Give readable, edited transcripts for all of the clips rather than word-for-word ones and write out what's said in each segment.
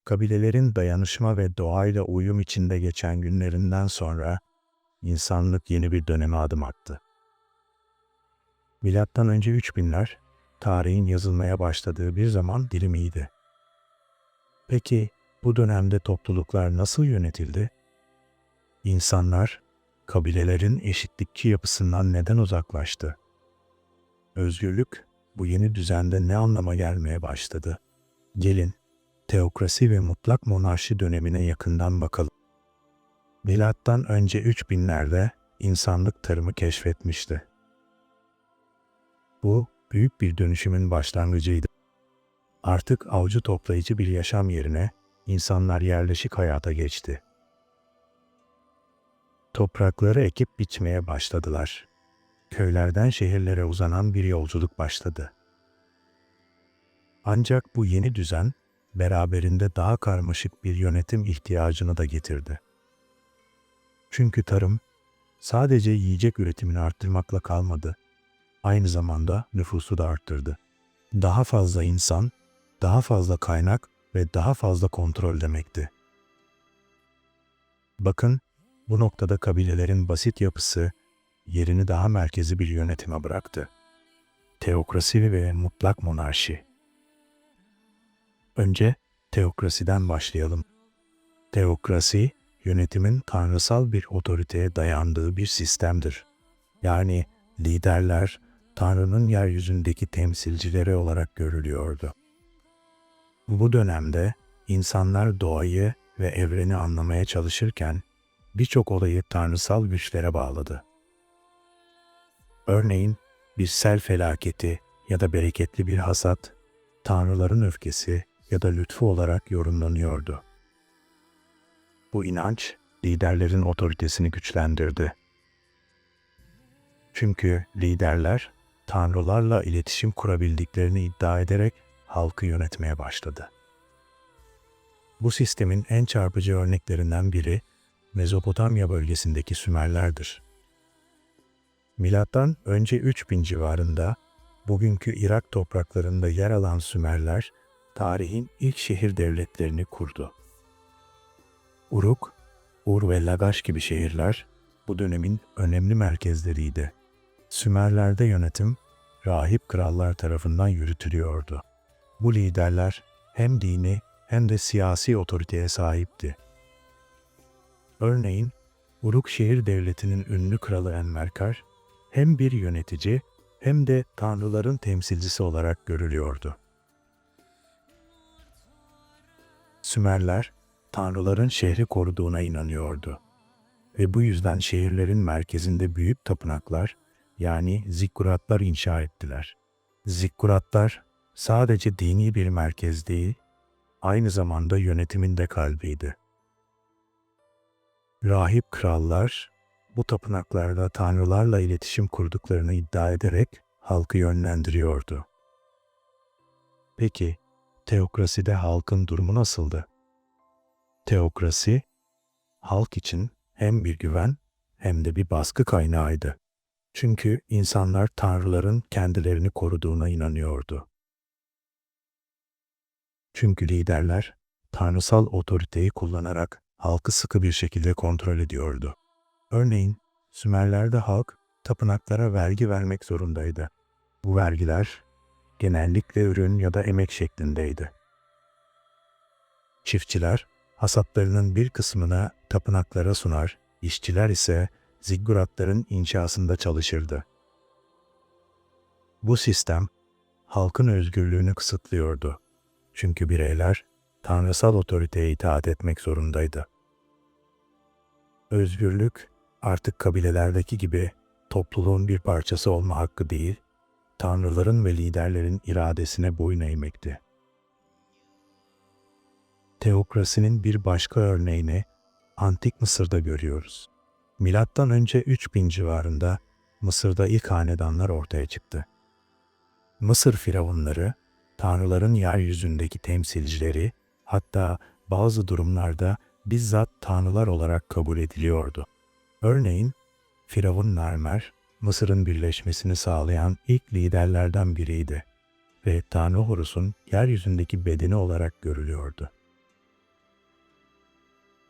Kabilelerin dayanışma ve doğayla uyum içinde geçen günlerinden sonra insanlık yeni bir döneme adım attı. Milattan önce 3000'ler tarihin yazılmaya başladığı bir zaman dilimiydi. Peki bu dönemde topluluklar nasıl yönetildi? İnsanlar kabilelerin eşitlikçi yapısından neden uzaklaştı? Özgürlük bu yeni düzende ne anlama gelmeye başladı? Gelin teokrasi ve mutlak monarşi dönemine yakından bakalım. Milattan önce 3000'lerde insanlık tarımı keşfetmişti. Bu büyük bir dönüşümün başlangıcıydı. Artık avcı toplayıcı bir yaşam yerine insanlar yerleşik hayata geçti. Toprakları ekip biçmeye başladılar. Köylerden şehirlere uzanan bir yolculuk başladı. Ancak bu yeni düzen beraberinde daha karmaşık bir yönetim ihtiyacını da getirdi. Çünkü tarım sadece yiyecek üretimini arttırmakla kalmadı, aynı zamanda nüfusu da arttırdı. Daha fazla insan, daha fazla kaynak ve daha fazla kontrol demekti. Bakın, bu noktada kabilelerin basit yapısı yerini daha merkezi bir yönetime bıraktı. Teokrasi ve mutlak monarşi. Önce teokrasiden başlayalım. Teokrasi, yönetimin tanrısal bir otoriteye dayandığı bir sistemdir. Yani liderler, Tanrı'nın yeryüzündeki temsilcileri olarak görülüyordu. Bu dönemde insanlar doğayı ve evreni anlamaya çalışırken birçok olayı tanrısal güçlere bağladı. Örneğin bir sel felaketi ya da bereketli bir hasat, tanrıların öfkesi ya da lütfu olarak yorumlanıyordu. Bu inanç liderlerin otoritesini güçlendirdi. Çünkü liderler tanrılarla iletişim kurabildiklerini iddia ederek halkı yönetmeye başladı. Bu sistemin en çarpıcı örneklerinden biri Mezopotamya bölgesindeki Sümerlerdir. Milattan önce 3000 civarında bugünkü Irak topraklarında yer alan Sümerler tarihin ilk şehir devletlerini kurdu. Uruk, Ur ve Lagash gibi şehirler bu dönemin önemli merkezleriydi. Sümerlerde yönetim rahip krallar tarafından yürütülüyordu. Bu liderler hem dini hem de siyasi otoriteye sahipti. Örneğin Uruk şehir devletinin ünlü kralı Enmerkar hem bir yönetici hem de tanrıların temsilcisi olarak görülüyordu. Sümerler tanrıların şehri koruduğuna inanıyordu ve bu yüzden şehirlerin merkezinde büyük tapınaklar yani zikkuratlar inşa ettiler. Zikkuratlar sadece dini bir merkez değil, aynı zamanda yönetimin de kalbiydi. Rahip krallar bu tapınaklarda tanrılarla iletişim kurduklarını iddia ederek halkı yönlendiriyordu. Peki, teokraside halkın durumu nasıldı? Teokrasi, halk için hem bir güven hem de bir baskı kaynağıydı. Çünkü insanlar tanrıların kendilerini koruduğuna inanıyordu. Çünkü liderler tanrısal otoriteyi kullanarak halkı sıkı bir şekilde kontrol ediyordu. Örneğin Sümerlerde halk tapınaklara vergi vermek zorundaydı. Bu vergiler genellikle ürün ya da emek şeklindeydi. Çiftçiler hasatlarının bir kısmını tapınaklara sunar, işçiler ise zigguratların inşasında çalışırdı. Bu sistem halkın özgürlüğünü kısıtlıyordu. Çünkü bireyler tanrısal otoriteye itaat etmek zorundaydı. Özgürlük artık kabilelerdeki gibi topluluğun bir parçası olma hakkı değil, tanrıların ve liderlerin iradesine boyun eğmekti. Teokrasinin bir başka örneğini Antik Mısır'da görüyoruz. Milattan önce 3000 civarında Mısır'da ilk hanedanlar ortaya çıktı. Mısır firavunları, tanrıların yeryüzündeki temsilcileri, hatta bazı durumlarda bizzat tanrılar olarak kabul ediliyordu. Örneğin, Firavun Narmer, Mısır'ın birleşmesini sağlayan ilk liderlerden biriydi ve Tanrı Horus'un yeryüzündeki bedeni olarak görülüyordu.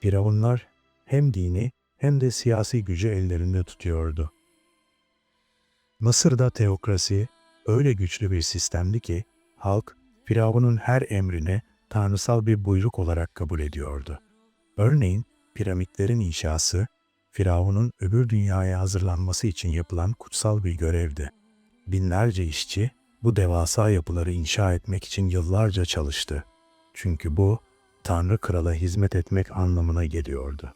Firavunlar hem dini hem de siyasi gücü ellerinde tutuyordu. Mısır'da teokrasi öyle güçlü bir sistemdi ki halk Firavun'un her emrini tanrısal bir buyruk olarak kabul ediyordu. Örneğin piramitlerin inşası Firavun'un öbür dünyaya hazırlanması için yapılan kutsal bir görevdi. Binlerce işçi bu devasa yapıları inşa etmek için yıllarca çalıştı. Çünkü bu Tanrı Kral'a hizmet etmek anlamına geliyordu.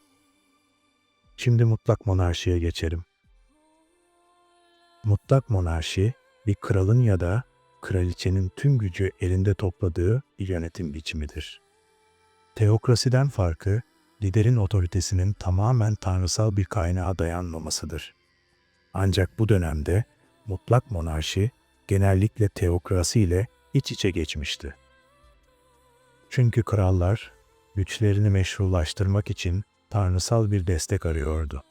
Şimdi mutlak monarşiye geçelim. Mutlak monarşi, bir kralın ya da kraliçenin tüm gücü elinde topladığı bir yönetim biçimidir. Teokrasiden farkı, liderin otoritesinin tamamen tanrısal bir kaynağa dayanmamasıdır. Ancak bu dönemde mutlak monarşi genellikle teokrasi ile iç içe geçmişti. Çünkü krallar güçlerini meşrulaştırmak için tanrısal bir destek arıyordu.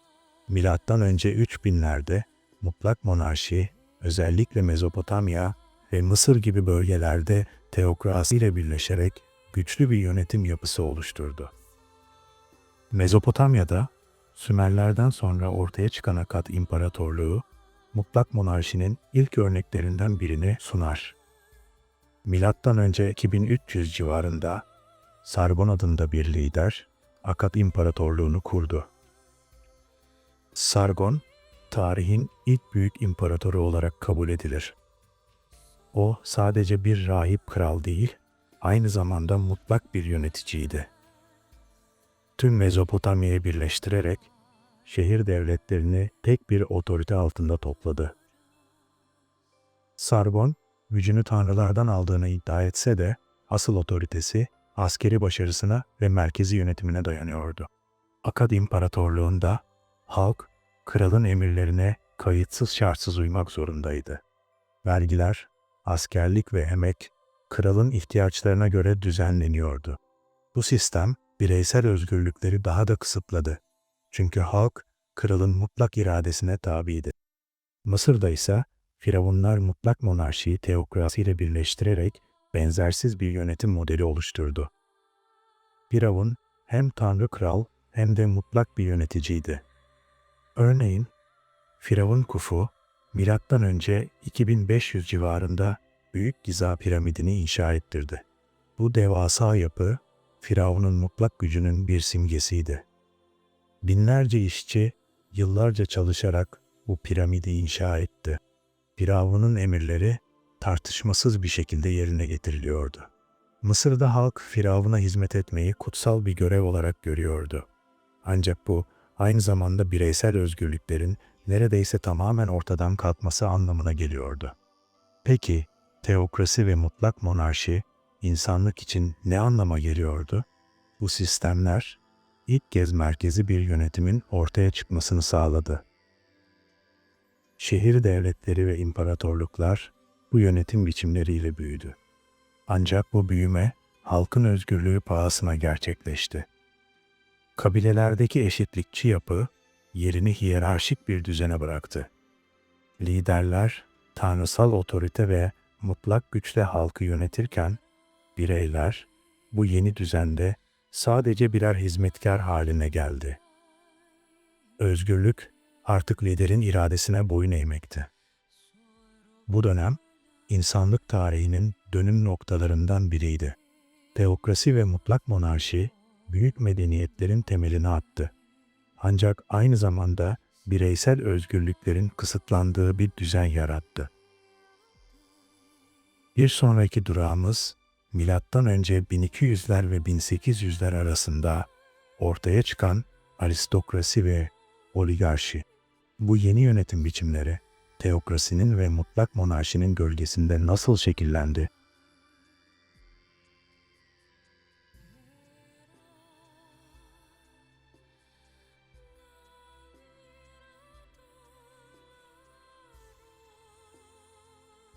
Milattan önce 3000'lerde mutlak monarşi özellikle Mezopotamya ve Mısır gibi bölgelerde teokrasi ile birleşerek güçlü bir yönetim yapısı oluşturdu. Mezopotamya'da Sümerlerden sonra ortaya çıkan Akkad İmparatorluğu mutlak monarşinin ilk örneklerinden birini sunar. Milattan önce 2300 civarında Sargon adında bir lider Akkad İmparatorluğunu kurdu. Sargon, tarihin ilk büyük imparatoru olarak kabul edilir. O sadece bir rahip kral değil, aynı zamanda mutlak bir yöneticiydi. Tüm Mezopotamya'yı birleştirerek şehir devletlerini tek bir otorite altında topladı. Sargon, gücünü tanrılardan aldığını iddia etse de asıl otoritesi askeri başarısına ve merkezi yönetimine dayanıyordu. Akkad İmparatorluğu'nda halk, kralın emirlerine kayıtsız şartsız uymak zorundaydı. Vergiler, askerlik ve emek, kralın ihtiyaçlarına göre düzenleniyordu. Bu sistem, bireysel özgürlükleri daha da kısıtladı. Çünkü halk, kralın mutlak iradesine tabiydi. Mısır'da ise Firavunlar mutlak monarşiyi teokrasiyle birleştirerek benzersiz bir yönetim modeli oluşturdu. Firavun hem tanrı kral hem de mutlak bir yöneticiydi. Örneğin Firavun Kufu, M.Ö. 2500 civarında Büyük Giza piramidini inşa ettirdi. Bu devasa yapı, Firavun'un mutlak gücünün bir simgesiydi. Binlerce işçi yıllarca çalışarak bu piramidi inşa etti. Firavun'un emirleri tartışmasız bir şekilde yerine getiriliyordu. Mısır'da halk Firavun'a hizmet etmeyi kutsal bir görev olarak görüyordu. Ancak bu aynı zamanda bireysel özgürlüklerin neredeyse tamamen ortadan kalkması anlamına geliyordu. Peki, teokrasi ve mutlak monarşi insanlık için ne anlama geliyordu? Bu sistemler ilk kez merkezi bir yönetimin ortaya çıkmasını sağladı. Şehir devletleri ve imparatorluklar bu yönetim biçimleriyle büyüdü. Ancak bu büyüme halkın özgürlüğü pahasına gerçekleşti. Kabilelerdeki eşitlikçi yapı yerini hiyerarşik bir düzene bıraktı. Liderler tanrısal otorite ve mutlak güçle halkı yönetirken bireyler bu yeni düzende sadece birer hizmetkar haline geldi. Özgürlük artık liderin iradesine boyun eğmekti. Bu dönem insanlık tarihinin dönüm noktalarından biriydi. Teokrasi ve mutlak monarşi büyük medeniyetlerin temelini attı. Ancak aynı zamanda bireysel özgürlüklerin kısıtlandığı bir düzen yarattı. Bir sonraki durağımız milattan önce 1200'ler ve 1800'ler arasında ortaya çıkan aristokrasi ve oligarşi. Bu yeni yönetim biçimleri teokrasinin ve mutlak monarşinin gölgesinde nasıl şekillendi